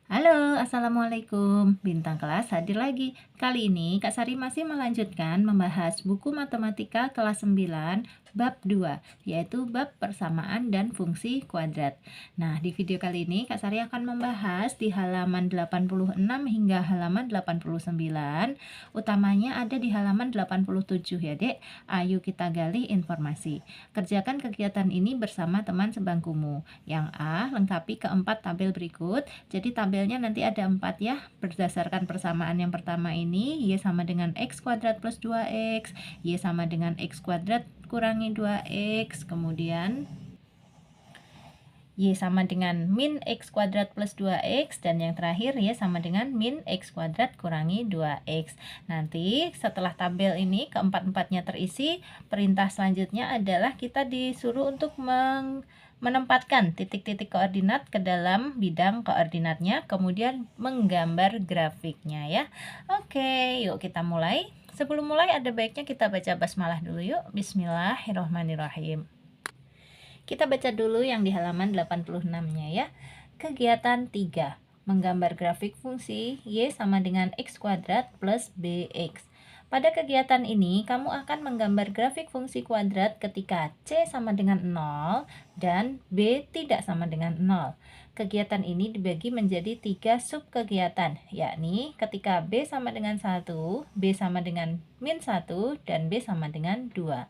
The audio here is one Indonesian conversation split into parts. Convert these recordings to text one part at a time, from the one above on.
Halo, Assalamualaikum. Bintang kelas hadir lagi. Kali ini Kak Sari masih melanjutkan membahas buku matematika kelas 9 bab 2, yaitu bab persamaan dan fungsi kuadrat. Nah, di video kali ini Kak Sari akan membahas di halaman 86 hingga halaman 89. Utamanya ada di halaman 87 ya, Dek. Ayo kita gali informasi. Kerjakan kegiatan ini bersama teman sebangkumu. Yang A, lengkapi keempat tabel berikut. Jadi tabelnya nanti ada 4 ya, berdasarkan persamaan yang pertama ini, Y sama dengan X kuadrat plus 2X, Y sama dengan X kuadrat kurangi 2X, kemudian Y sama dengan min X kuadrat plus 2X, dan yang terakhir Y sama dengan min X kuadrat kurangi 2X. Nanti setelah tabel ini keempat-empatnya terisi, perintah selanjutnya adalah kita disuruh untuk menempatkan titik-titik koordinat ke dalam bidang koordinatnya, kemudian menggambar grafiknya ya. Oke, yuk kita mulai. Sebelum mulai ada baiknya kita baca basmalah dulu yuk. Bismillahirrahmanirrahim. Kita baca dulu yang di halaman 86-nya ya. Kegiatan 3. Menggambar grafik fungsi Y sama dengan X kuadrat plus BX. Pada kegiatan ini, kamu akan menggambar grafik fungsi kuadrat ketika C sama dengan 0 dan B tidak sama dengan 0. Kegiatan ini dibagi menjadi 3 subkegiatan, yakni ketika B sama dengan 1, B sama dengan min 1, dan B sama dengan 2.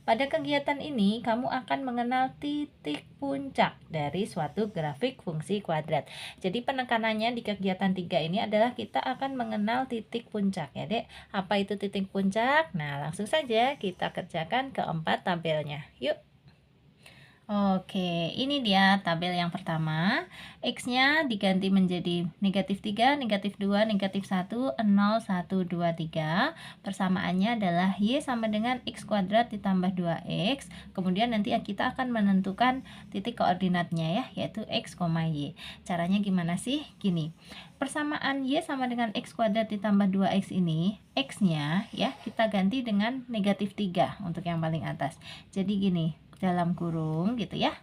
Pada kegiatan ini, kamu akan mengenal titik puncak dari suatu grafik fungsi kuadrat. Jadi penekanannya di kegiatan 3 ini adalah kita akan mengenal titik puncak ya, Dek. Apa itu titik puncak? Nah, langsung saja kita kerjakan keempat tabelnya. Yuk. Oke, ini dia tabel yang pertama. X-nya diganti menjadi negatif 3, negatif 2, negatif 1, 0, 1, 2, 3. Persamaannya adalah Y sama dengan X kuadrat ditambah 2X. Kemudian nanti kita akan menentukan titik koordinatnya ya, yaitu X, Y. Caranya gimana sih? Gini, persamaan Y sama dengan X kuadrat ditambah 2X ini, X-nya ya kita ganti dengan negatif 3 untuk yang paling atas. Jadi gini, dalam kurung gitu ya,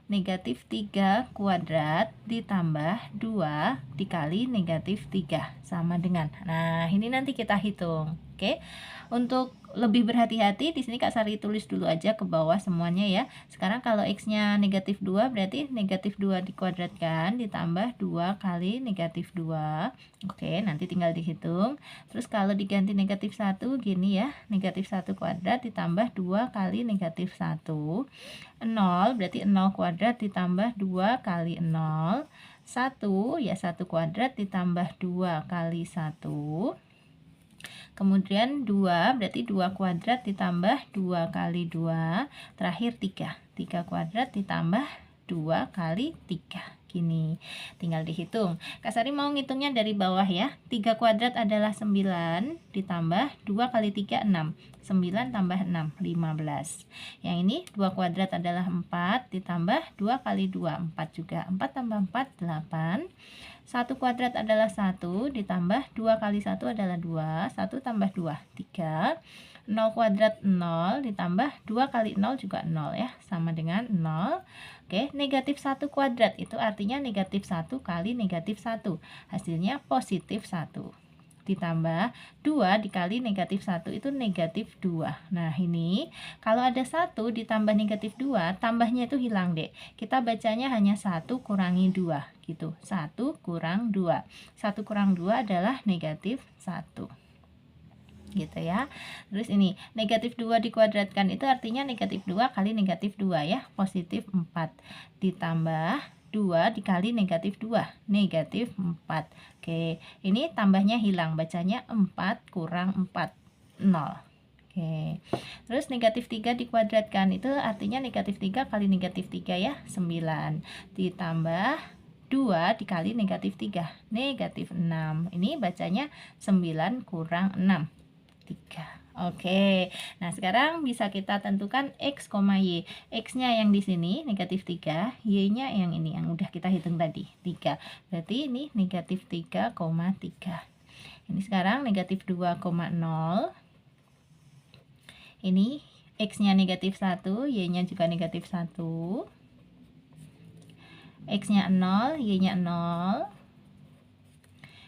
negatif 3 kuadrat ditambah 2 dikali negatif 3 sama dengan, nah ini nanti kita hitung. Oke, untuk lebih berhati-hati di sini Kak Sari tulis dulu aja ke bawah semuanya ya. Sekarang kalau X-nya negatif 2 berarti negatif 2 dikuadratkan ditambah 2 kali negatif 2. Oke, nanti tinggal dihitung. Terus kalau diganti negatif 1 gini ya, negatif 1 kuadrat ditambah 2 kali negatif 1. 0 berarti 0 kuadrat ditambah 2 kali 0. 1 ya 1 kuadrat ditambah 2 kali 1. Kemudian 2 berarti 2 kuadrat ditambah 2 kali 2. Terakhir 3. 3 kuadrat ditambah 2 kali 3. Gini, tinggal dihitung. Kak Sari mau ngitungnya dari bawah ya. 3 kuadrat adalah 9 ditambah 2 kali 3, 6. 9 tambah 6, 15. Yang ini 2 kuadrat adalah 4 ditambah 2 kali 2, 4 juga. 4 tambah 4, 8. 1 kuadrat adalah 1 ditambah 2 kali 1 adalah 2. 1 tambah 2, 3. 0 kuadrat 0 ditambah 2 kali 0 juga 0 ya, sama dengan 0. Oke, negatif 1 kuadrat itu artinya negatif 1 kali negatif 1. Hasilnya positif 1. Ditambah 2 dikali negatif 1 itu negatif 2. Nah ini kalau ada 1 ditambah negatif 2, tambahnya itu hilang dek. Kita bacanya hanya 1 kurangi 2 gitu. 1 kurang 2. 1 kurang 2 adalah negatif 1 gitu ya. Terus ini negatif 2 dikuadratkan itu artinya negatif 2 kali negatif 2 ya, positif 4 ditambah 2 dikali negatif 2, negatif 4. Oke, ini tambahnya hilang, bacanya 4 kurang 4, 0. Oke, terus negatif 3 dikuadratkan itu artinya negatif 3 kali negatif 3 ya, 9 ditambah 2 dikali negatif 3, negatif 6. Ini bacanya 9 kurang 6, 3. Oke, nah sekarang bisa kita tentukan X, Y. X-nya yang di sini negatif 3, Y-nya yang ini yang udah kita hitung tadi 3. Berarti ini negatif 3,3. Ini sekarang negatif 2,0. Ini X-nya negatif 1, Y-nya juga negatif 1. X-nya 0, Y-nya 0.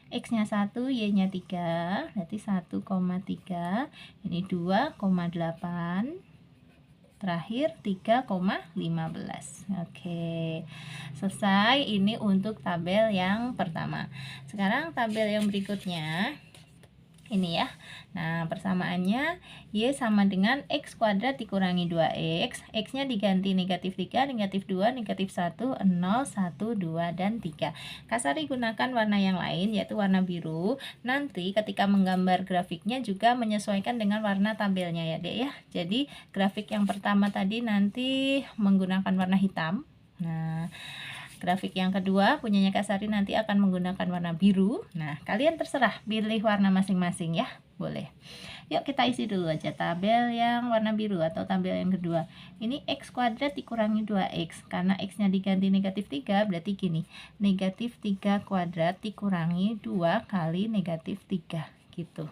X-nya 1, Y-nya 3, berarti 1,3, ini 2,8, terakhir 3,15. Oke, selesai. Ini untuk tabel yang pertama. Sekarang tabel yang berikutnya ini ya. Nah, persamaannya Y sama dengan X kuadrat dikurangi 2X. X-nya diganti negatif 3, negatif 2, negatif 1, 0, 1, 2, dan 3. Kak Sari gunakan warna yang lain, yaitu warna biru. Nanti ketika menggambar grafiknya juga menyesuaikan dengan warna tabelnya ya Dek ya. Jadi grafik yang pertama tadi nanti menggunakan warna hitam. Nah, grafik yang kedua punyanya Kak Sari nanti akan menggunakan warna biru. Nah, kalian terserah pilih warna masing-masing ya. Boleh. Yuk kita isi dulu aja tabel yang warna biru atau tabel yang kedua. Ini X kuadrat dikurangi 2X. Karena X-nya diganti negatif 3, berarti gini. Negatif 3 kuadrat dikurangi 2 kali negatif 3. Gitu.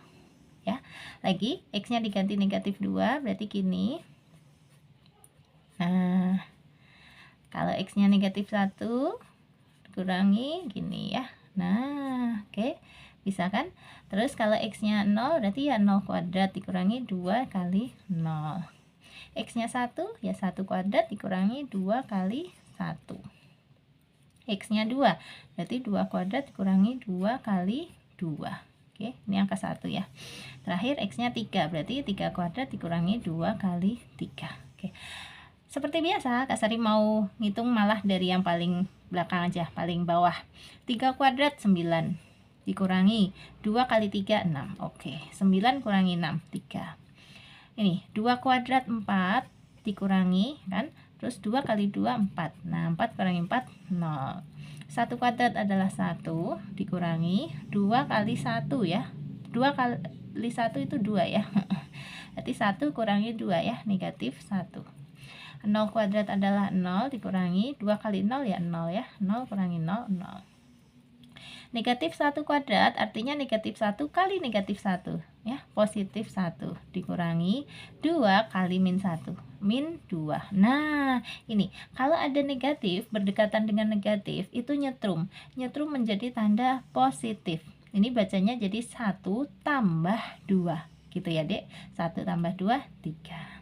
Ya. Lagi, X-nya diganti negatif 2, berarti gini. Nah, kalau X-nya negatif 1 dikurangi gini ya. Nah, oke. Bisa kan? Terus kalau X-nya 0 berarti ya 0 kuadrat dikurangi 2 kali 0. X-nya 1 ya 1 kuadrat dikurangi 2 kali 1. X-nya 2 berarti 2 kuadrat dikurangi 2 kali 2. Oke, ini angka 1 ya. Terakhir X-nya 3 berarti 3 kuadrat dikurangi 2 kali 3. Oke. Seperti biasa, Kak Sari mau ngitung malah dari yang paling belakang aja, paling bawah. 3 kuadrat 9 dikurangi 2 kali 3 6. Oke, 9 kurangi 6 3. Ini 2 kuadrat 4 dikurangi kan? Terus 2 kali 2 4. Nah, 4 kurangi 4 0. 1 kuadrat adalah 1 dikurangi 2 kali 1 ya. 2 kali 1 itu 2 ya. Berarti 1 kurangi 2 ya, negatif 1. 0 kuadrat adalah 0 dikurangi 2 kali 0 ya 0 ya. 0 kurangi 0 0. Negatif 1 kuadrat artinya negatif 1 kali negatif 1 ya, positif 1 dikurangi 2 kali min 1 min 2. Nah, ini kalau ada negatif berdekatan dengan negatif itu nyetrum menjadi tanda positif. Ini bacanya jadi 1 tambah 2 gitu ya Dek. 1 tambah 2 3.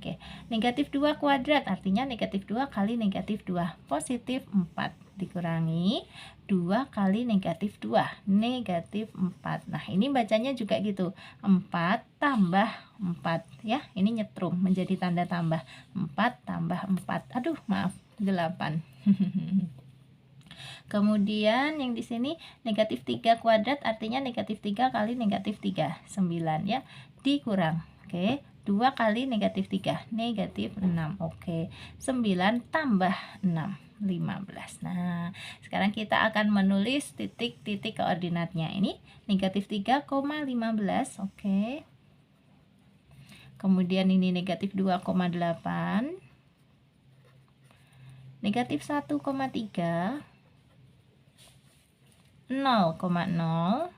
Oke, negatif 2 kuadrat artinya negatif 2 kali negatif 2, positif 4 dikurangi 2 kali negatif 2, negatif 4. Nah, ini bacanya juga gitu, 4 tambah 4 ya, ini nyetrum menjadi tanda tambah, 4 tambah 4, aduh maaf, 8. Kemudian yang di sini negatif 3 kuadrat artinya negatif 3 kali negatif 3, 9 ya, dikurang, oke. 2 kali negatif 3, negatif 6. Oke, 9 tambah 6, 15. Nah, sekarang kita akan menulis titik-titik koordinatnya. Ini negatif 3,15. Oke. Kemudian ini negatif 2,8. Negatif 1,3. 0,0.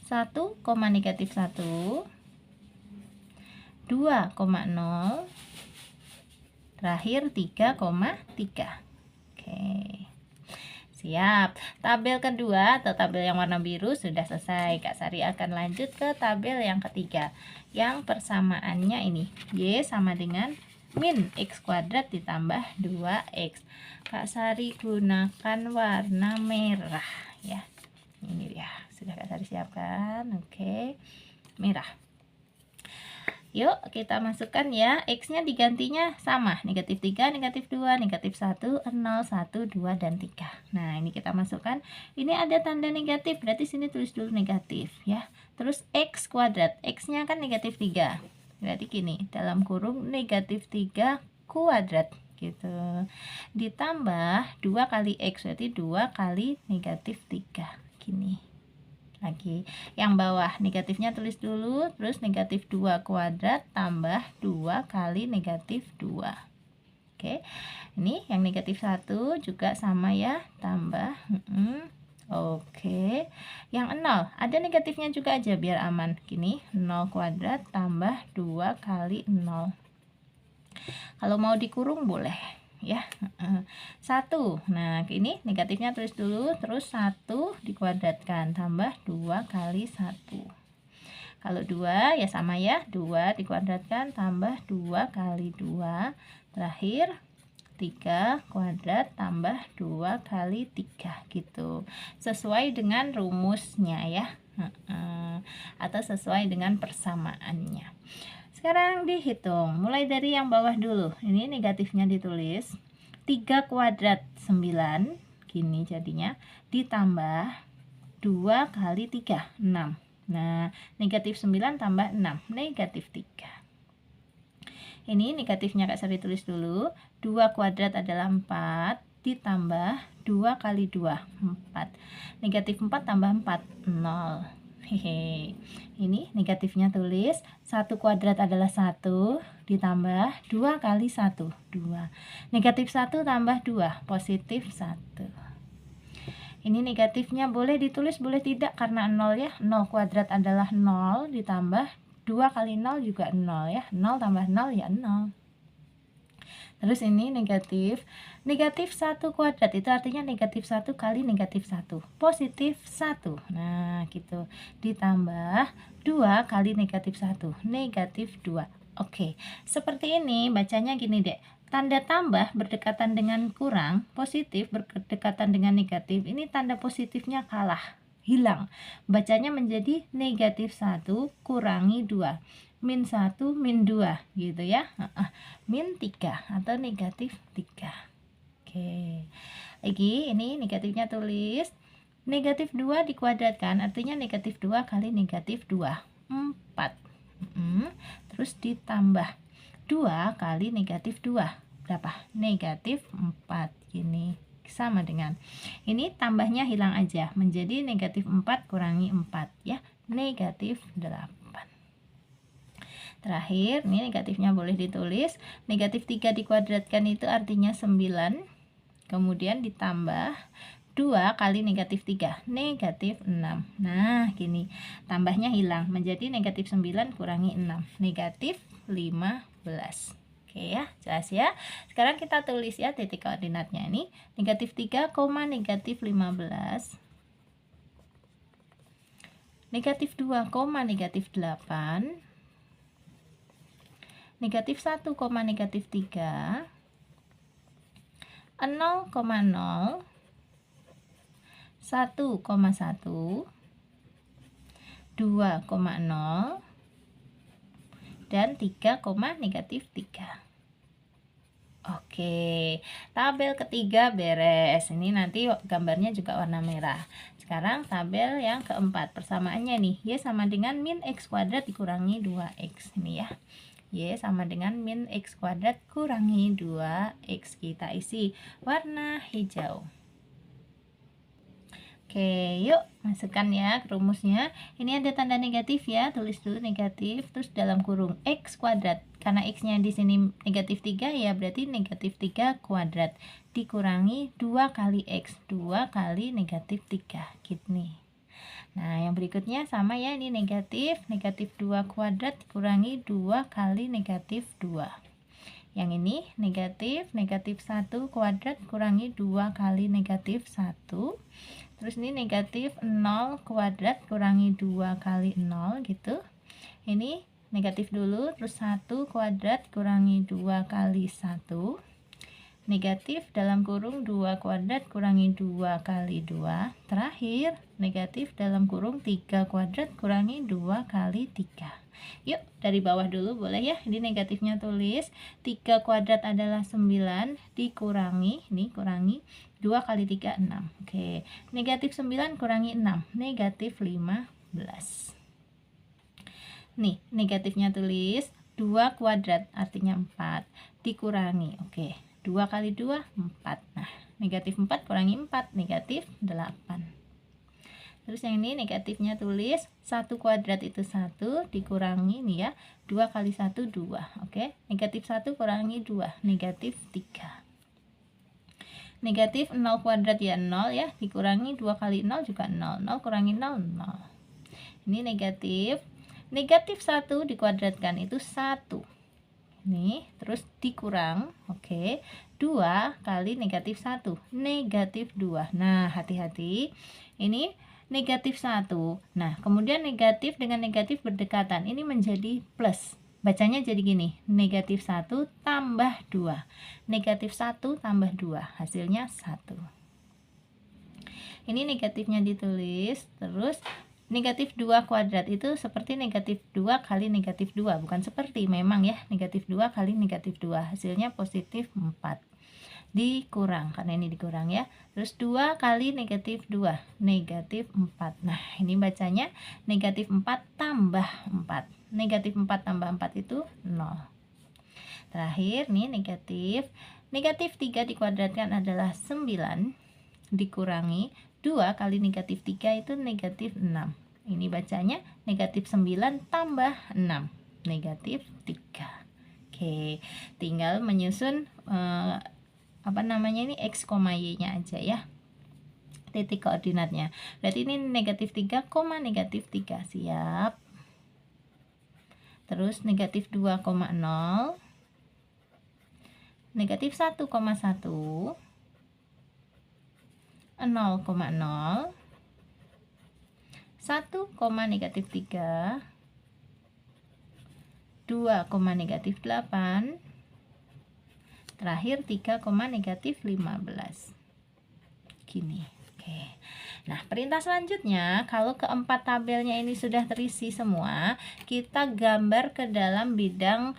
1, negatif 1. 2,0, terakhir 3,3. Oke, siap. Tabel kedua atau tabel yang warna biru sudah selesai. Kak Sari akan lanjut ke tabel yang ketiga, yang persamaannya ini Y sama dengan min X kuadrat ditambah 2X. Kak Sari gunakan warna merah ya. Ini dia, sudah Kak Sari siapkan. Oke, merah. Yuk kita masukkan ya, X-nya digantinya sama, negatif 3, negatif 2, negatif 1, 0, 1, 2, dan 3. Nah, ini kita masukkan, ini ada tanda negatif, berarti sini tulis dulu negatif ya. Terus X kuadrat, X-nya kan negatif 3, berarti gini, dalam kurung negatif 3 kuadrat gitu. Ditambah 2 kali X, berarti 2 kali negatif 3, gini. Lagi yang bawah negatifnya tulis dulu, terus negatif 2 kuadrat tambah 2 kali negatif 2. Oke, ini yang negatif 1 juga sama ya, tambah oke, yang 0 ada negatifnya juga aja biar aman. Gini, 0 kuadrat tambah 2 kali 0. Kalau mau dikurung boleh ya. 1. Nah, ini negatifnya tulis dulu, terus 1 dikuadratkan tambah 2 kali 1. Kalau 2 ya sama ya, 2 dikuadratkan tambah 2 kali 2. Terakhir 3 kuadrat tambah 2 kali 3 gitu. Sesuai dengan rumusnya ya. Atau sesuai dengan persamaannya. Sekarang dihitung, mulai dari yang bawah dulu. Ini negatifnya ditulis 3 kuadrat 9, gini jadinya, ditambah 2 kali 3, 6. Nah, negatif 9 tambah 6, negatif 3. Ini negatifnya Kak Sari tulis dulu, 2 kuadrat adalah 4, ditambah 2 kali 2, 4. Negatif 4 tambah 4, 0. Hehe. Ini negatifnya tulis 1 kuadrat adalah 1, ditambah 2 kali 1, 2. Negatif 1 tambah 2, positif 1. Ini negatifnya boleh ditulis, boleh tidak, karena 0 ya. 0 kuadrat adalah 0, ditambah 2 kali 0 juga 0 ya. 0 tambah 0 ya 0. Terus ini negatif 1 kuadrat itu artinya negatif 1 kali negatif 1, positif 1. Nah gitu, ditambah 2 kali negatif 1, negatif 2. Oke, seperti ini bacanya gini dek, tanda tambah berdekatan dengan kurang, positif berdekatan dengan negatif, ini tanda positifnya kalah, hilang, bacanya menjadi negatif 1 kurangi 2, min 1 min 2 gitu ya. Min 3 atau negatif 3. Oke, lagi ini negatifnya tulis negatif 2 dikuadratkan, artinya negatif 2 kali negatif 2, 4. Terus ditambah 2 kali negatif 2, berapa? Negatif 4. Gini, sama dengan ini, tambahnya hilang aja, menjadi negatif 4 kurangi 4 ya, negatif 8. Terakhir, ini negatifnya boleh ditulis, negatif 3 dikuadratkan itu artinya 9, kemudian ditambah 2 kali negatif 3, negatif 6. Nah, gini, tambahnya hilang, menjadi negatif 9 kurangi 6, negatif 15. Oke ya, jelas ya. Sekarang kita tulis ya titik koordinatnya ini, negatif 3, negatif 15, negatif 2, negatif 8, negatif 1, negatif 3, 0, 0, 1,1, 2,0, dan 3, negatif 3. Oke, tabel ketiga beres. Ini nanti gambarnya juga warna merah. Sekarang tabel yang keempat, persamaannya nih, Y sama dengan min X kuadrat dikurangi 2X. Ini ya, Y sama dengan min X kuadrat kurangi 2X. Kita isi warna hijau. Oke, yuk masukkan ya rumusnya. Ini ada tanda negatif ya, tulis dulu negatif, terus dalam kurung X kuadrat. Karena X-nya di sini negatif 3 ya, berarti negatif 3 kuadrat dikurangi 2 kali X, 2 kali negatif 3 gitu nih. Nah, yang berikutnya sama ya, ini negatif 2 kuadrat dikurangi 2 kali negatif 2. Yang ini negatif 1 kuadrat kurangi 2 kali negatif 1. Terus ini negatif 0 kuadrat kurangi 2 kali 0 gitu. Ini negatif dulu, terus 1 kuadrat kurangi 2 kali 1. Negatif dalam kurung 2 kuadrat kurangi 2 kali 2. Terakhir negatif dalam kurung 3 kuadrat kurangi 2 kali 3. Yuk dari bawah dulu boleh ya. Ini negatifnya tulis 3 kuadrat adalah 9 dikurangi, ini kurangi 2 kali 3, 6. Oke, negatif 9 kurangi 6, negatif 15. Nih, negatifnya tulis 2 kuadrat, artinya 4, dikurangi. Oke, 2 kali 2, 4. Nah, negatif 4 kurangi 4, negatif 8. Terus yang ini negatifnya tulis 1 kuadrat itu 1, dikurangi nih ya, 2 kali 1, 2. Oke, negatif 1 kurangi 2, negatif 3. Negatif 0 kuadrat ya 0 ya, dikurangi 2 kali 0 juga 0, 0 kurangi 0, 0. Ini negatif 1 dikuadratkan itu 1. Nih, terus dikurang, oke, 2 kali negatif 1, negatif 2. Nah, hati-hati, ini negatif 1. Nah, kemudian negatif dengan negatif berdekatan, ini menjadi plus. Bacanya jadi gini, negatif 1 tambah 2. Negatif 1 tambah 2, hasilnya 1. Ini negatifnya ditulis, terus negatif 2 kuadrat itu seperti negatif 2 kali negatif 2, bukan seperti, memang ya, negatif 2 kali negatif 2, hasilnya positif 4. Dikurang, karena ini dikurang ya, terus 2 kali negatif 2, negatif 4. Nah, ini bacanya negatif 4 tambah 4. Negatif 4 tambah 4 itu 0. Terakhir nih negatif 3 dikuadratkan adalah 9, dikurangi 2 kali negatif 3 itu negatif 6. Ini bacanya negatif 9 tambah 6, negatif 3. Oke, tinggal menyusun ini x, y nya aja ya, titik koordinatnya. Berarti ini negatif 3, negatif 3, siap. Terus negatif 2, 0, negatif 1, 1, 0,0, 1, negatif 3, 2, negatif 8, terakhir 3, negatif 15. Gini. Oke. Nah, perintah selanjutnya, kalau keempat tabelnya ini sudah terisi semua, kita gambar ke dalam bidang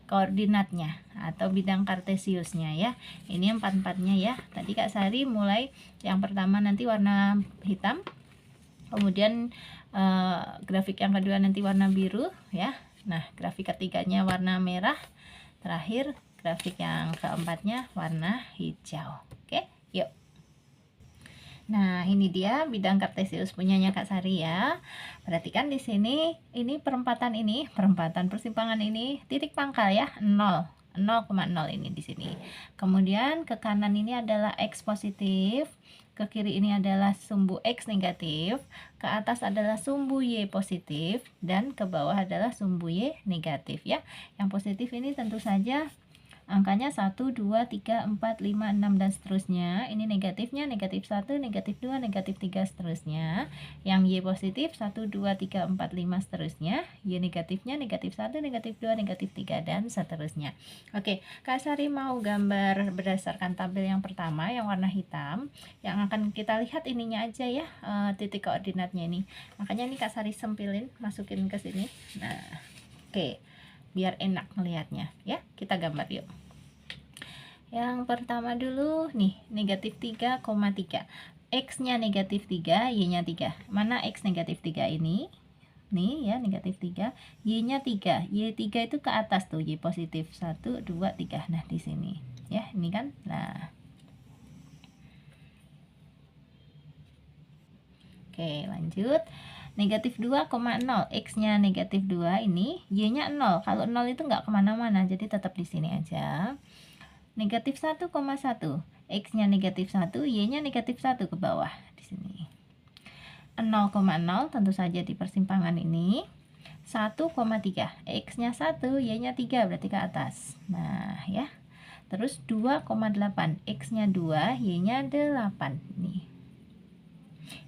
koordinatnya atau bidang kartesiusnya ya. Ini empat-empatnya ya. Tadi Kak Sari mulai yang pertama nanti warna hitam, kemudian grafik yang kedua nanti warna biru ya. Nah, grafik ketiganya warna merah, terakhir grafik yang keempatnya warna hijau. Oke, yuk. Nah, ini dia bidang kartesius punyanya Kak Sari ya. Perhatikan di sini, ini perempatan persimpangan ini titik pangkal ya, 0. 0,0 ini di sini. Kemudian ke kanan ini adalah x positif, ke kiri ini adalah sumbu x negatif, ke atas adalah sumbu y positif, dan ke bawah adalah sumbu y negatif ya. Yang positif ini tentu saja angkanya 1, 2, 3, 4, 5, 6 dan seterusnya. Ini negatifnya negatif 1, negatif 2, negatif 3 seterusnya. Yang y positif 1, 2, 3, 4, 5 seterusnya. Y negatifnya negatif 1, negatif 2, negatif 3 dan seterusnya. Oke, Kak Sari mau gambar berdasarkan tabel yang pertama yang warna hitam. Yang akan kita lihat ininya aja ya, titik koordinatnya ini. Makanya ini Kak Sari sempilin, masukin ke sini. Nah, oke, biar enak melihatnya ya. Kita gambar yuk. Yang pertama dulu nih, negatif 3,3. X nya negatif 3, Y nya 3. Mana X negatif 3 ini? Nih ya, negatif 3, Y nya 3. Y 3 itu ke atas tuh, Y positif 1, 2, 3. Nah, di sini ya, ini kan. Nah, oke, lanjut. Negatif 2,0, X nya negatif 2 ini, Y nya 0. Kalau 0 itu nggak kemana-mana, jadi tetap di sini aja. Negatif 1,1, X nya negatif 1, Y nya negatif 1 ke bawah di sini. 0,0 tentu saja di persimpangan ini. 1,3, X nya 1, Y nya 3, berarti ke atas. Nah ya, terus 2,8, X nya 2, Y nya 8 nih.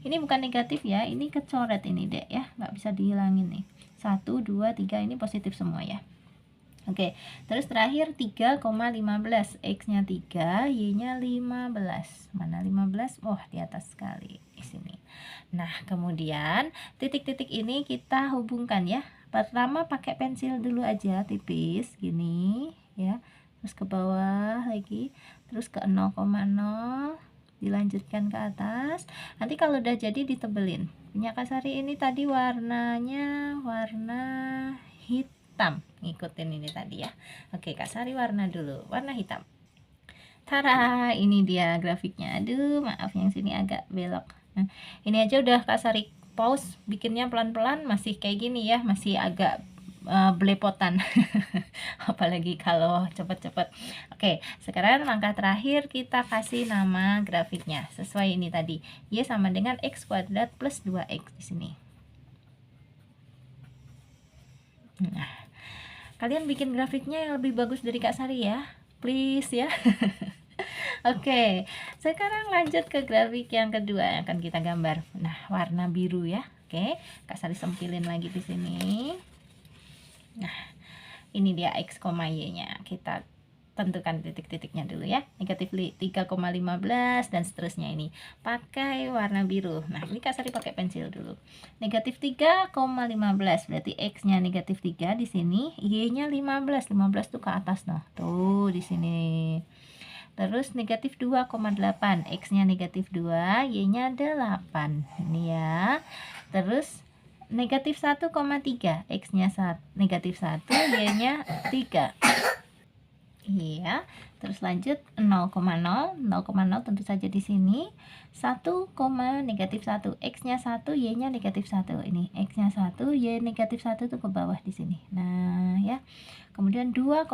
Ini bukan negatif ya, ini kecoret ini dek ya, nggak bisa dihilangin nih. 1, 2, 3 ini positif semua ya. Oke, terus terakhir 3,15, X nya 3, Y nya 15. Mana 15? Oh, di atas sekali di sini. Nah, kemudian titik-titik ini kita hubungkan ya. Pertama pakai pensil dulu aja, tipis gini ya. Terus ke bawah lagi, terus ke 0,0, dilanjutkan ke atas. Nanti kalau udah jadi ditebelin. Punya Kak Sari ini tadi warnanya warna hitam, ngikutin ini tadi ya. Oke, Kak Sari warna dulu, warna hitam. Tara, ini dia grafiknya. Aduh, maaf yang sini agak belok. Nah, ini aja udah Kak Sari pause, bikinnya pelan-pelan, masih kayak gini ya, masih agak belepotan. Apalagi kalau cepet-cepet. Oke, sekarang langkah terakhir kita kasih nama grafiknya sesuai ini tadi. Y sama dengan x kuadrat plus 2x di sini. Nah, kalian bikin grafiknya yang lebih bagus dari Kak Sari ya. please ya. Oke, sekarang lanjut ke grafik yang kedua yang akan kita gambar. Nah, warna biru ya. Oke, Kak Sari sempilin lagi di sini. Nah, ini dia X, Y-nya. Kita tentukan titik-titiknya dulu ya. Negatif 3,15 dan seterusnya ini. Pakai warna biru. Nah, ini Kak Sari pakai pensil dulu. Negatif 3,15 berarti X-nya negatif 3 di sini, Y-nya 15. 15 tuh ke atas noh. Tuh di sini. Terus negatif 2,8, X-nya negatif 2, Y-nya 8. Ini ya. Terus negatif 1,3, X-nya negatif 1, Y-nya 3. Iya. Terus lanjut 0,0, 0,0 tentu saja di sini 1, negatif 1, X-nya 1, Y-nya negatif 1. Ini X-nya 1, Y negatif 1 tuh ke bawah di sini. Nah, ya. Kemudian 2,0,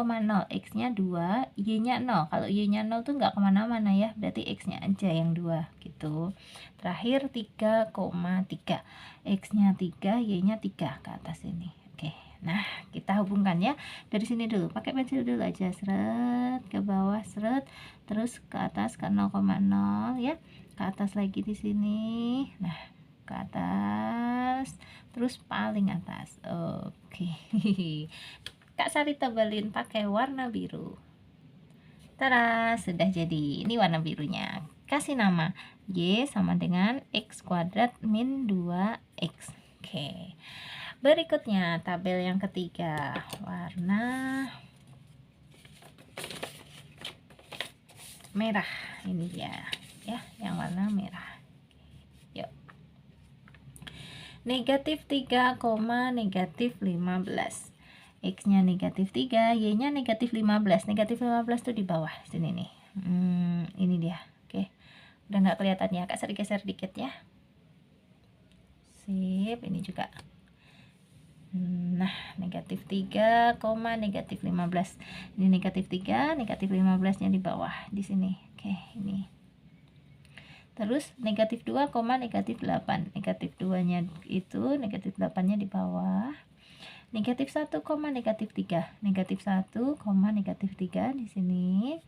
X-nya 2, Y-nya 0. Kalau Y-nya 0 tuh nggak kemana-mana ya, berarti X-nya aja yang 2 gitu. Terakhir 3,3, X-nya 3, Y-nya 3 ke atas ini. Oke, nah kita hubungkan ya dari sini dulu, pakai pensil dulu aja, seret ke bawah, seret terus ke atas ke 0,0 ya, ke atas lagi di sini, nah ke atas terus paling atas. Oke. Kak Sari tebelin pakai warna biru. Tara, sudah jadi. Ini warna birunya. Kasih nama Y sama dengan X kuadrat min 2X. Oke. Berikutnya tabel yang ketiga, warna merah. Ini dia ya, yang warna merah. Yuk. Negatif 3, negatif 15. X-nya negatif 3, Y-nya negatif 15. Negatif 15 tuh di bawah sini nih. Ini dia. Oke. Udah nggak kelihatan ya, Kak Sari geser dikit ya. Sip, ini juga. Nah, negatif 3, negatif 15. Ini negatif 3, negatif 15-nya di bawah di sini. Oke, ini. Terus negatif 2, negatif 8. Negatif 2-nya itu, negatif 8-nya di bawah. Negatif 1, negatif 3. Negatif 1, negatif 3 di sini.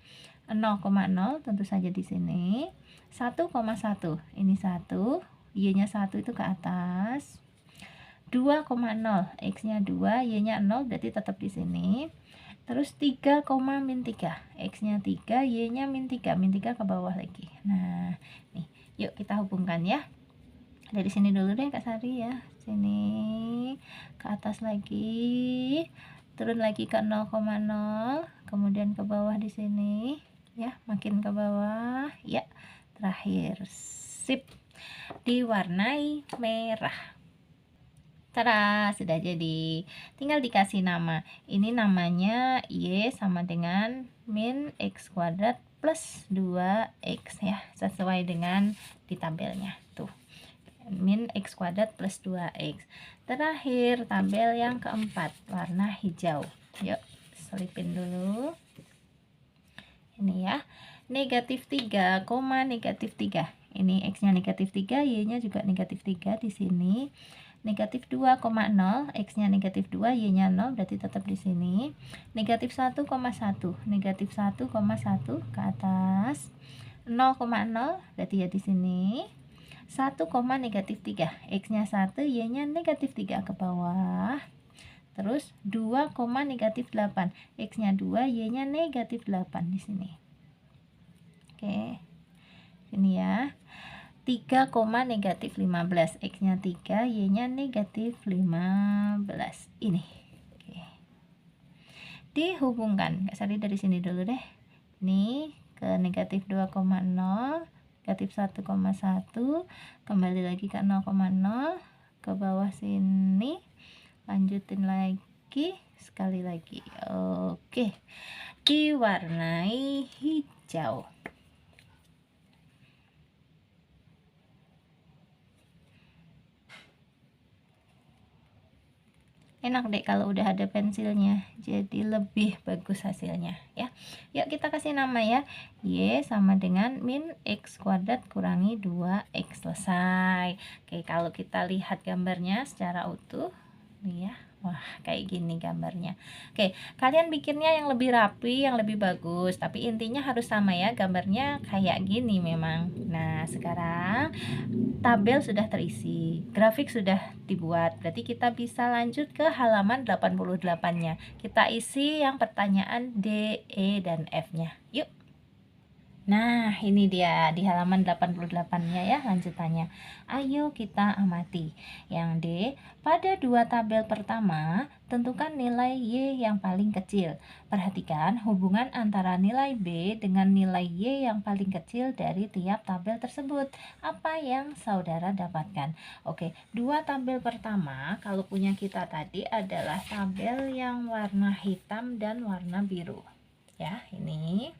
0,0 tentu saja di sini. 1,1. Ini 1, Y-nya 1 itu ke atas. 2,0, X-nya 2, Y-nya 0, berarti tetap di sini. Terus 3, min 3, X-nya 3, Y-nya min 3, min 3 ke bawah lagi. Nah, nih, yuk kita hubungkan ya. Dari sini dulu deh Kak Sari ya. Sini ke atas lagi, turun lagi ke 0,0, kemudian ke bawah di sini ya, makin ke bawah ya. Terakhir, sip, diwarnai merah. Tada, sudah jadi. Tinggal dikasih nama. Ini namanya Y sama dengan min X kuadrat plus 2X ya, sesuai dengan di tabelnya tuh, min X kuadrat plus 2X. Terakhir tabel yang keempat, warna hijau. Yuk selipin dulu. Ini ya, negatif 3, negatif 3. Ini X-nya negatif 3, Y-nya juga negatif 3 di sini. Negatif 2,0, X-nya negatif 2, Y-nya 0, berarti tetap di sini. Negatif 1,1, negatif 1,1 ke atas. 0,0, berarti ya di sini. 1, negatif 3, X-nya 1, Y-nya negatif 3 ke bawah. Terus 2, negatif 8, X-nya 2, Y-nya negatif 8 di sini. Oke. Ini ya. 3, negatif 15, X-nya 3, Y-nya negatif 15. Ini. Oke. Dihubungkan. Kak Sari dari sini dulu deh. Ini ke negatif 2,0, negatif 1,1, kembali lagi ke 0,0, ke bawah sini, lanjutin lagi, sekali lagi. Oke. Diwarnai hijau. Enak deh kalau udah ada pensilnya, jadi lebih bagus hasilnya ya. Yuk kita kasih nama ya. Y sama dengan min X kuadrat kurangi 2X, selesai. Oke, kalau kita lihat gambarnya secara utuh nih ya, Wah, kayak gini gambarnya. Oke, kalian bikinnya yang lebih rapi, yang lebih bagus, tapi intinya harus sama ya, gambarnya kayak gini memang. Nah, sekarang tabel sudah terisi, grafik sudah dibuat, berarti kita bisa lanjut ke halaman 88-nya. Kita isi yang pertanyaan D, E, dan F-nya. Yuk. Nah, ini dia di halaman 88-nya ya lanjutannya. Ayo kita amati. Yang D, pada dua tabel pertama, tentukan nilai Y yang paling kecil. Perhatikan hubungan antara nilai B dengan nilai Y yang paling kecil dari tiap tabel tersebut. Apa yang saudara dapatkan? Oke, dua tabel pertama kalau punya kita tadi adalah tabel yang warna hitam dan warna biru. Ya, ini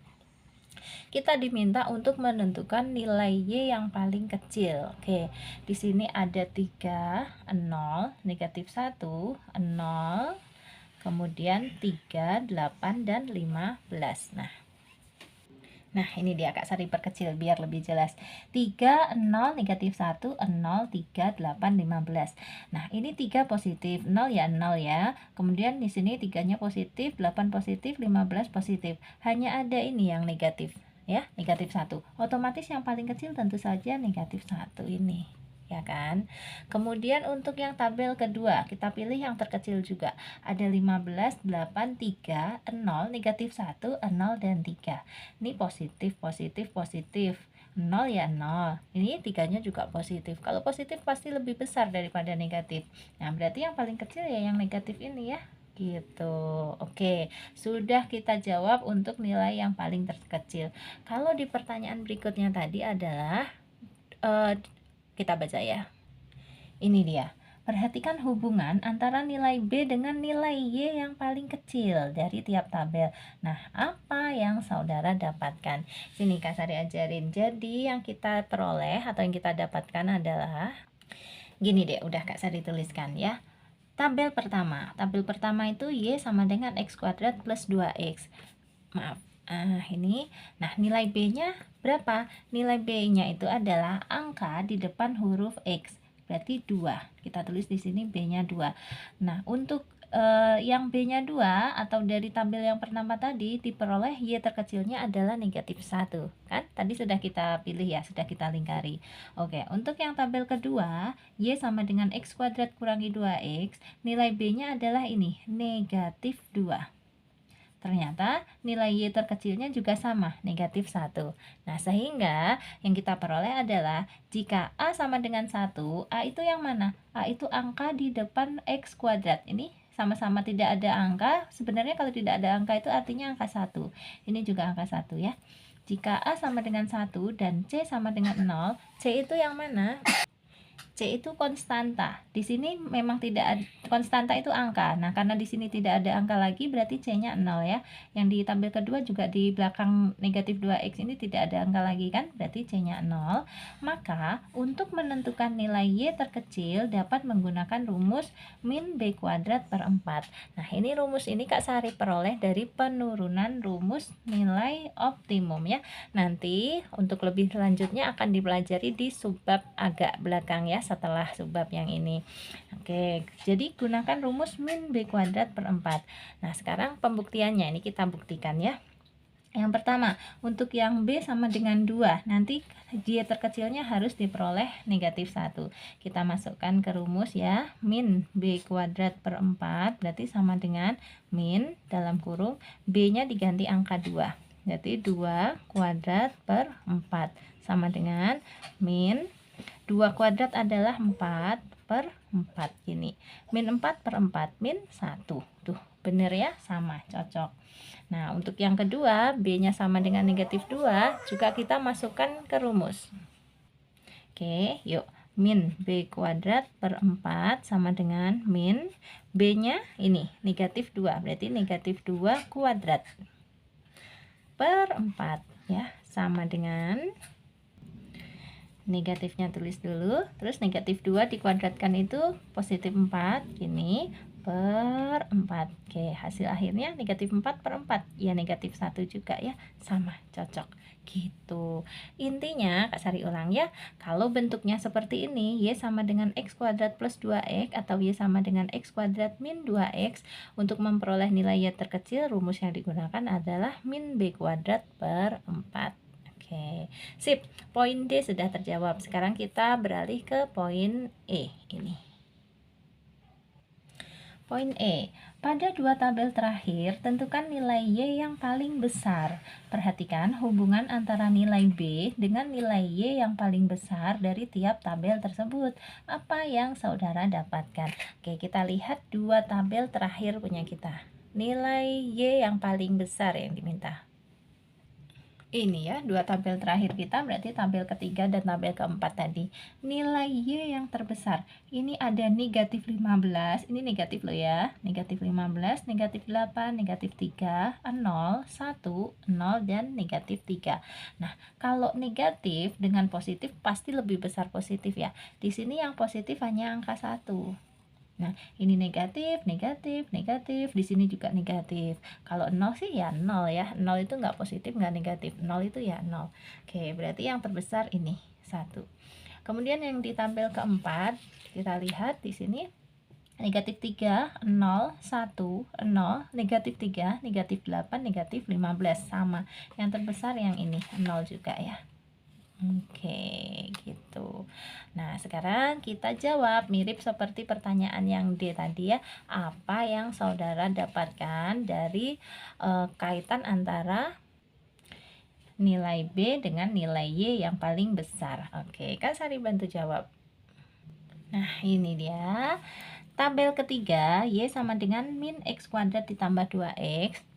kita diminta untuk menentukan nilai Y yang paling kecil. Oke, di sini ada 3, 0, negatif 1, 0, kemudian 3, 8, dan 15. Nah, ini dia Kak Sari perkecil biar lebih jelas. 3, 0, negatif 1, 0, 3, 8, 15. Nah, ini 3 positif, 0 ya 0 ya. Kemudian di sini 3-nya positif, 8 positif, 15 positif. Hanya ada ini yang negatif ya, negatif 1. Otomatis yang paling kecil tentu saja negatif 1 ini. Ya kan? Kemudian untuk yang tabel kedua, kita pilih yang terkecil juga. Ada 15, 8, 3, 0, negatif 1, 0, dan 3. Ini positif, positif, positif. 0 ya 0. Ini 3-nya juga positif. Kalau positif pasti lebih besar daripada negatif. Nah, berarti yang paling kecil ya yang negatif ini ya. Gitu. Oke, sudah kita jawab untuk nilai yang paling terkecil. Kalau di pertanyaan berikutnya tadi adalah kita baca ya. Ini dia. Perhatikan hubungan antara nilai B dengan nilai Y yang paling kecil dari tiap tabel. Nah, apa yang saudara dapatkan? Sini Kak Sari ajarin. Jadi yang kita peroleh atau yang kita dapatkan adalah gini deh, udah Kak Sari tuliskan ya. Tabel pertama itu Y sama dengan X kuadrat plus 2X. Maaf. Ini. Nah, nilai B-nya berapa? Nilai B-nya itu adalah angka di depan huruf X. Berarti 2. Kita tulis di sini B-nya 2. Nah, untuk yang B-nya 2 atau dari tabel yang pertama tadi diperoleh Y terkecilnya adalah negatif 1. Kan? Tadi sudah kita pilih ya, sudah kita lingkari. Oke, untuk yang tabel kedua, Y sama dengan X kuadrat kurangi 2X, nilai B-nya adalah ini, negatif 2. Ternyata nilai Y terkecilnya juga sama, negatif 1. Nah, sehingga yang kita peroleh adalah jika A sama dengan 1, A itu yang mana? A itu angka di depan X kuadrat. Ini sama-sama tidak ada angka. Sebenarnya kalau tidak ada angka itu artinya angka 1. Ini juga angka 1 ya. Jika A sama dengan 1 dan C sama dengan 0, C itu yang mana? C itu konstanta. Di sini memang tidak ada, konstanta itu angka. Nah, karena di sini tidak ada angka lagi berarti C-nya 0 ya. Yang di tabel kedua juga di belakang negatif 2X ini tidak ada angka lagi kan? Berarti C-nya 0. Maka, untuk menentukan nilai Y terkecil dapat menggunakan rumus min B kuadrat per 4. Nah, ini rumus ini Kak Sari peroleh dari penurunan rumus nilai optimum ya. Nanti untuk lebih lanjutnya akan dipelajari di subbab agak belakang ya, setelah subbab yang ini. Oke, jadi gunakan rumus min B kuadrat per 4. Nah, sekarang pembuktiannya ini kita buktikan ya. Yang pertama, untuk yang B sama dengan 2, nanti Y terkecilnya harus diperoleh negatif 1. Kita masukkan ke rumus ya, min B kuadrat per 4, berarti sama dengan min, dalam kurung, B-nya diganti angka 2. Jadi 2 kuadrat per 4, sama dengan min 2 kuadrat adalah 4 per 4 gini. Min 4 per 4, min 1. Tuh, bener ya? Sama, cocok. Nah, untuk yang kedua, B-nya sama dengan negatif 2, juga kita masukkan ke rumus. Oke, yuk. Min B kuadrat per 4 sama dengan min B-nya ini, negatif 2. Berarti negatif 2 kuadrat per 4 ya, sama dengan negatifnya tulis dulu, terus negatif 2 dikuadratkan itu positif 4 gini, per 4. Oke, hasil akhirnya negatif 4 per 4. Ya, negatif 1 juga ya. Sama, cocok. Gitu. Intinya, Kak Sari ulang ya. Kalau bentuknya seperti ini, Y sama dengan X kuadrat plus 2X atau Y sama dengan X kuadrat min 2X. Untuk memperoleh nilai Y terkecil, rumus yang digunakan adalah min B kuadrat per 4. Oke, sip. Poin D sudah terjawab. Sekarang kita beralih ke poin E ini. Poin E, pada dua tabel terakhir, tentukan nilai Y yang paling besar. Perhatikan hubungan antara nilai B dengan nilai Y yang paling besar dari tiap tabel tersebut. Apa yang saudara dapatkan? Oke, kita lihat dua tabel terakhir punya kita. Nilai Y yang paling besar yang diminta. Ini ya, dua tabel terakhir kita berarti tabel ketiga dan tabel keempat tadi. Nilai Y yang terbesar, ini ada negatif 15, ini negatif loh ya, negatif 15, negatif 8, negatif 3, 0, 1, 0, dan negatif 3. Nah, kalau negatif dengan positif pasti lebih besar positif ya. Di sini yang positif hanya angka 1. Nah, ini negatif, negatif, negatif, di sini juga negatif. Kalau 0 sih ya 0 ya. 0 itu nggak positif, nggak negatif. 0 itu ya 0. Oke, berarti yang terbesar ini 1. Kemudian yang di tabel keempat, kita lihat di sini negatif 3, 0, 1, 0, negatif 3, negatif 8, negatif 15. Sama. Yang terbesar yang ini, 0 juga ya. Oke, gitu. Nah, sekarang kita jawab mirip seperti pertanyaan yang D tadi ya. Apa yang saudara dapatkan dari kaitan antara nilai B dengan nilai Y yang paling besar? Oke, kan Sari bantu jawab. Nah, ini dia. Tabel ketiga, Y sama dengan min X kuadrat ditambah 2X.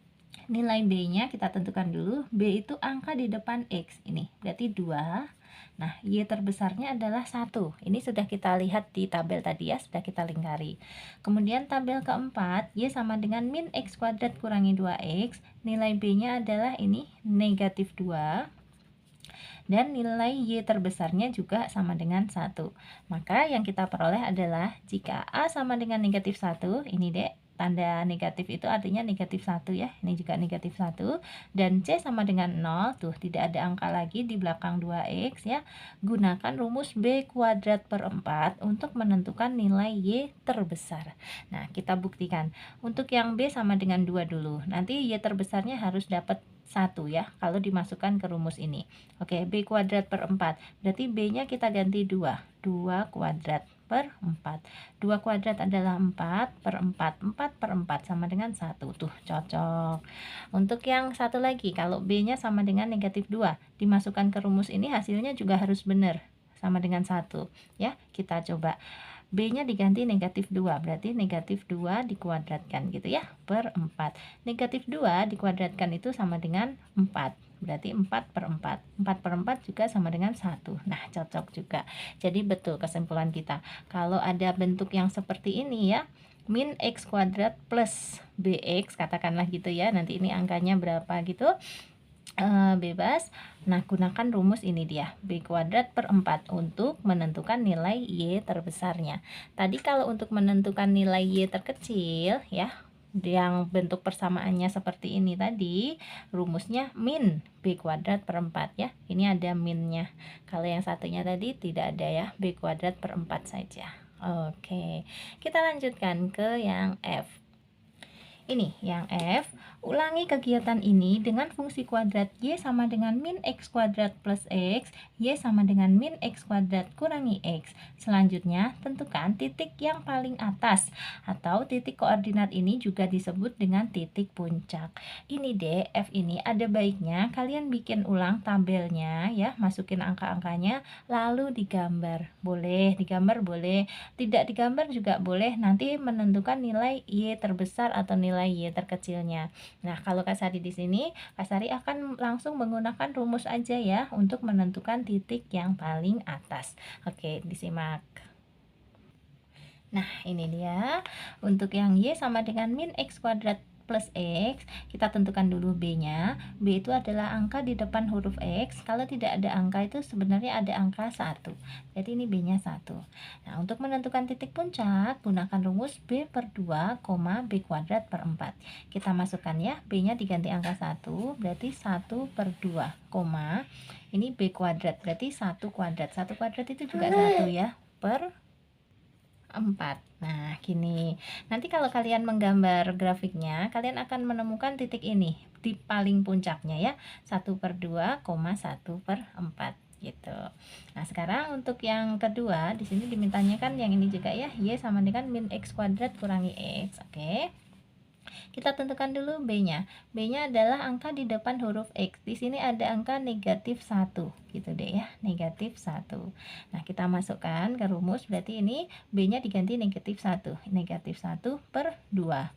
Nilai B-nya kita tentukan dulu. B itu angka di depan X. Ini berarti 2. Nah, Y terbesarnya adalah 1. Ini sudah kita lihat di tabel tadi ya, sudah kita lingkari. Kemudian tabel keempat, Y sama dengan min X kuadrat kurangi 2X. Nilai B-nya adalah ini negatif 2. Dan nilai Y terbesarnya juga sama dengan 1. Maka yang kita peroleh adalah jika A sama dengan negatif 1, ini dek, tanda negatif itu artinya negatif 1 ya, ini juga negatif 1, dan C sama dengan 0, tuh tidak ada angka lagi di belakang 2X ya, gunakan rumus B kuadrat per 4 untuk menentukan nilai Y terbesar. Nah, kita buktikan, untuk yang B sama dengan 2 dulu, nanti Y terbesarnya harus dapat 1 ya, kalau dimasukkan ke rumus ini. Oke, B kuadrat per 4, berarti B-nya kita ganti 2 kuadrat per 4. 2 kuadrat adalah 4 per 4. 4 per 4 sama dengan 1. Tuh, cocok. Untuk yang satu lagi, kalau B-nya sama dengan negatif 2, dimasukkan ke rumus ini hasilnya juga harus benar. Sama dengan 1. Ya, kita coba. B-nya diganti negatif 2, berarti negatif 2 dikuadratkan gitu ya, per 4. Negatif 2 dikuadratkan itu sama dengan 4. Berarti 4 per 4. 4 per 4 juga sama dengan 1. Nah, cocok juga. Jadi betul kesimpulan kita. Kalau ada bentuk yang seperti ini ya, min X kuadrat plus BX, katakanlah gitu ya. Nanti ini angkanya berapa gitu. Bebas. Nah, gunakan rumus ini dia, B kuadrat per 4 untuk menentukan nilai Y terbesarnya. Tadi kalau untuk menentukan nilai Y terkecil ya, yang bentuk persamaannya seperti ini tadi, rumusnya min B kuadrat per 4 ya. Ini ada minnya. Kalau yang satunya tadi tidak ada ya, B kuadrat per 4 saja. Oke, kita lanjutkan ke yang F. Ini yang F, ulangi kegiatan ini dengan fungsi kuadrat Y sama dengan min X kuadrat plus X, Y sama dengan min X kuadrat kurangi X. Selanjutnya, tentukan titik yang paling atas, atau titik koordinat ini juga disebut dengan titik puncak. Ini deh, F ini ada baiknya kalian bikin ulang tabelnya ya, masukin angka-angkanya, lalu digambar. Boleh, digambar boleh, tidak digambar juga boleh, nanti menentukan nilai Y terbesar atau nilai Y terkecilnya. Nah, kalau Kak Sari di sini, Kak Sari akan langsung menggunakan rumus aja ya untuk menentukan titik yang paling atas. Oke, disimak. Nah, ini dia. Untuk yang Y sama dengan min X kuadrat plus X, kita tentukan dulu B-nya. B itu adalah angka di depan huruf X. Kalau tidak ada angka itu sebenarnya ada angka 1. Jadi ini B-nya 1. Nah, untuk menentukan titik puncak, gunakan rumus B per 2, B kuadrat per 4. Kita masukkan ya, B-nya diganti angka 1, berarti 1 per 2, ini B kuadrat, berarti 1 kuadrat. 1 kuadrat itu juga 1 ya, per 4. Nah, gini. Nanti kalau kalian menggambar grafiknya, kalian akan menemukan titik ini di paling puncaknya ya. 1 per 2, 1 per 4 gitu. Nah, sekarang untuk yang kedua, di sini dimintanya kan yang ini juga ya, Y sama dengan min X kuadrat kurangi X. Oke. Kita tentukan dulu B-nya. B-nya adalah angka di depan huruf X. Di sini ada angka negatif 1. Gitu deh ya, negatif 1. Nah, kita masukkan ke rumus, berarti ini B-nya diganti negatif 1. Negatif 1 per 2.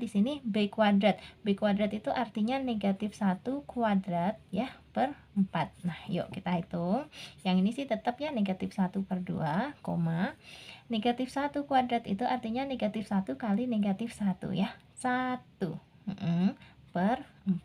Di sini B kuadrat. B kuadrat itu artinya negatif 1 kuadrat ya, per 4. Nah, yuk kita hitung. Yang ini sih tetap ya negatif 1 per 2, negatif 1 kuadrat itu artinya negatif 1 kali negatif 1 ya. 1 per 4.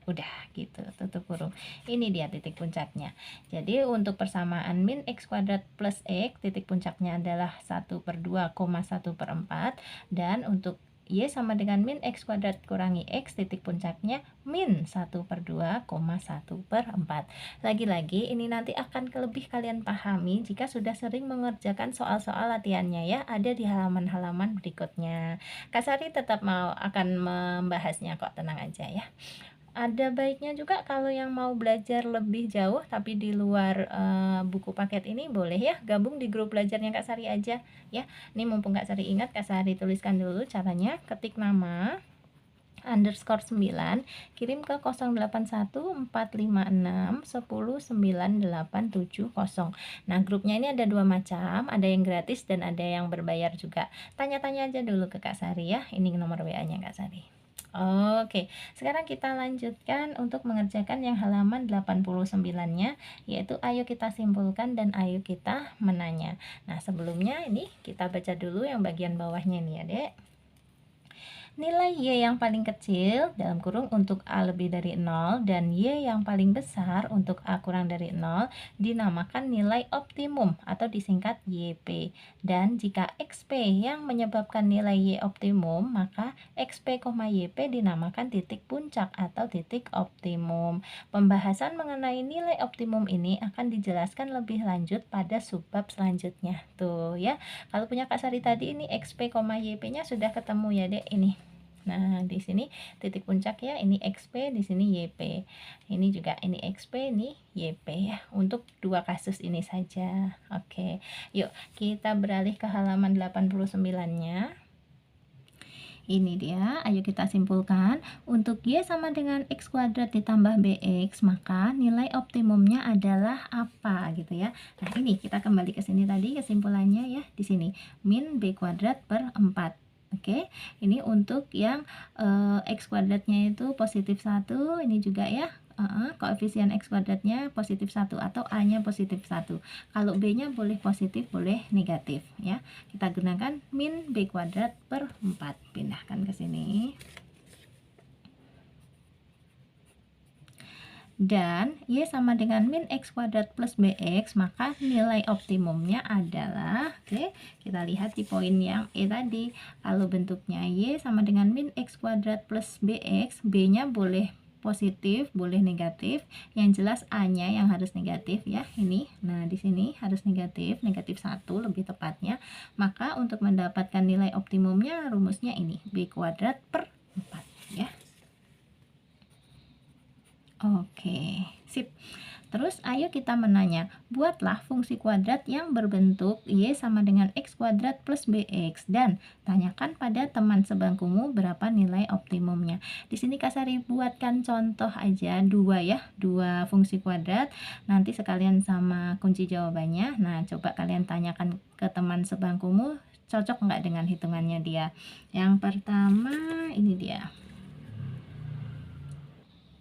Udah gitu, tutup kurung. Ini dia titik puncaknya. Jadi untuk persamaan min X kuadrat plus X, titik puncaknya adalah 1 per 2, 1 per 4. Dan untuk Y sama dengan min X kuadrat kurangi X, titik puncaknya min 1 per 2, 1 per 4. Lagi-lagi ini nanti akan lebih kalian pahami jika sudah sering mengerjakan soal-soal latihannya ya, ada di halaman-halaman berikutnya. Kak Sari tetap akan membahasnya kok, tenang aja ya. Ada baiknya juga kalau yang mau belajar lebih jauh tapi di luar buku paket ini, boleh ya gabung di grup belajarnya Kak Sari aja ya. Ini mumpung Kak Sari ingat, Kak Sari tuliskan dulu caranya. Ketik nama underscore 9, kirim ke 081456109870. Nah, grupnya ini ada dua macam, ada yang gratis dan ada yang berbayar juga. Tanya-tanya aja dulu ke Kak Sari ya. Ini nomor WA-nya Kak Sari. Oke, sekarang kita lanjutkan untuk mengerjakan yang halaman 89-nya, yaitu ayo kita simpulkan dan ayo kita menanya. Nah, sebelumnya ini kita baca dulu yang bagian bawahnya nih ya, Dek. Nilai Y yang paling kecil dalam kurung untuk A lebih dari 0 dan Y yang paling besar untuk A kurang dari 0 dinamakan nilai optimum atau disingkat YP. Dan jika XP yang menyebabkan nilai Y optimum, maka XP, YP dinamakan titik puncak atau titik optimum. Pembahasan mengenai nilai optimum ini akan dijelaskan lebih lanjut pada subbab selanjutnya. Tuh ya, kalau punya Kak Sari tadi ini XP, YP-nya sudah ketemu ya, Dek, ini. Nah, di sini titik puncak ya, ini XP, di sini YP. Ini juga ini XP, ini YP ya. Untuk dua kasus ini saja. Oke. Yuk, kita beralih ke halaman 89-nya. Ini dia, ayo kita simpulkan. Untuk Y sama dengan X kuadrat ditambah BX, maka nilai optimumnya adalah apa gitu ya. Nah, ini kita kembali ke sini tadi kesimpulannya ya, di sini min B kuadrat per 4. Oke, ini untuk yang X kuadratnya itu positif 1, ini juga ya, koefisien X kuadratnya positif 1 atau A-nya positif 1. Kalau B-nya boleh positif, boleh negatif ya. Kita gunakan min B kuadrat per 4. Pindahkan ke sini. Dan Y sama dengan min X kuadrat plus BX, maka nilai optimumnya adalah, oke, kita lihat di poin yang E tadi, kalau bentuknya Y sama dengan min X kuadrat plus BX, B-nya boleh positif, boleh negatif, yang jelas A-nya yang harus negatif ya, ini. Nah, di sini harus negatif, negatif 1 lebih tepatnya. Maka untuk mendapatkan nilai optimumnya, rumusnya ini, B kuadrat per 4 ya. Oke, sip. Terus ayo kita menanya, buatlah fungsi kuadrat yang berbentuk Y sama dengan X kuadrat plus BX dan tanyakan pada teman sebangkumu berapa nilai optimumnya. Di sini Kak Sari buatkan contoh aja dua ya, dua fungsi kuadrat. Nanti sekalian sama kunci jawabannya. Nah, coba kalian tanyakan ke teman sebangkumu, cocok nggak dengan hitungannya dia. Yang pertama ini dia.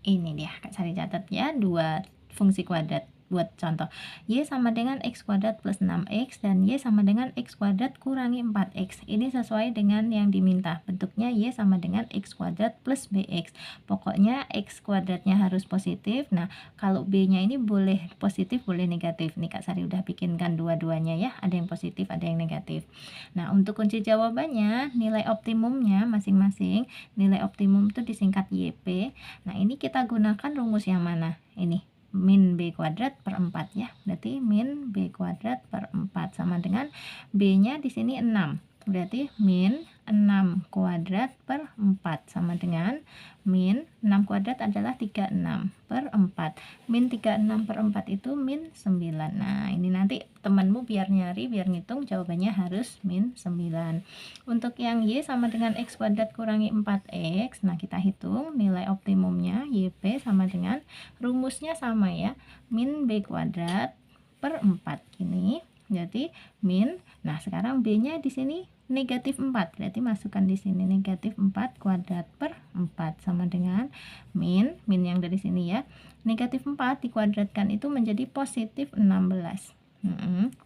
Ini dia, Kak Sari catat ya, dua fungsi kuadrat. buat contoh. Y sama dengan X kuadrat plus 6X dan Y sama dengan X kuadrat kurangi 4X. Ini sesuai dengan yang diminta. Bentuknya Y sama dengan X kuadrat plus BX. Pokoknya X kuadratnya harus positif. Nah, kalau B-nya ini boleh positif, boleh negatif. Nih Kak Sari udah bikinkan dua-duanya ya. Ada yang positif, ada yang negatif. Nah, untuk kunci jawabannya, nilai optimumnya masing-masing, nilai optimum itu disingkat YP. Nah, ini kita gunakan rumus yang mana? Ini min B kuadrat per 4 ya. Berarti min B kuadrat per 4 sama dengan B-nya di sini 6. Berarti min 6 kuadrat per 4 sama dengan min 6 kuadrat adalah 36 per 4. Min 36 per 4 itu min 9. Nah, ini nanti temanmu biar nyari, biar ngitung jawabannya harus min 9. Untuk yang Y sama dengan X kuadrat kurangi 4X, nah kita hitung nilai optimumnya YP sama dengan rumusnya sama ya, min B kuadrat per 4 gini. Jadi min, nah sekarang B-nya di sini negatif 4, berarti masukkan di sini negatif 4 kuadrat per 4 sama dengan min yang dari sini ya, negatif 4 dikuadratkan itu menjadi positif 16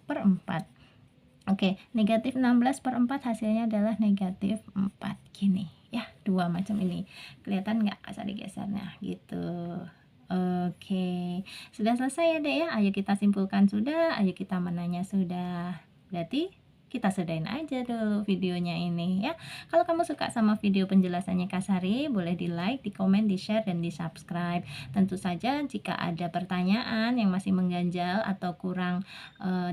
per 4. Oke, negatif 16 per 4 hasilnya adalah negatif 4 gini ya, dua macam ini. Kelihatan nggak asal digesernya gitu. Oke, sudah selesai ya Dek ya. Ayo kita simpulkan sudah, ayo kita menanya sudah. Berarti kita sudahin aja dulu videonya ini ya. Kalau kamu suka sama video penjelasannya Kak Sari, boleh di like, di komen, di share, dan di subscribe. Tentu saja jika ada pertanyaan yang masih mengganjal atau kurang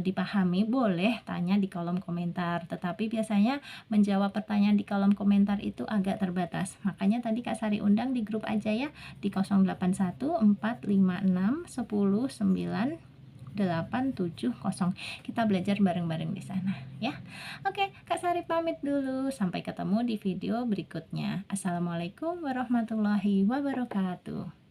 dipahami, boleh tanya di kolom komentar. Tetapi biasanya menjawab pertanyaan di kolom komentar itu agak terbatas. Makanya tadi Kak Sari undang di grup aja ya, di 0814561009 870. Kita belajar bareng-bareng di sana ya. Oke, Kak Sari pamit dulu. Sampai ketemu di video berikutnya. Assalamualaikum warahmatullahi wabarakatuh.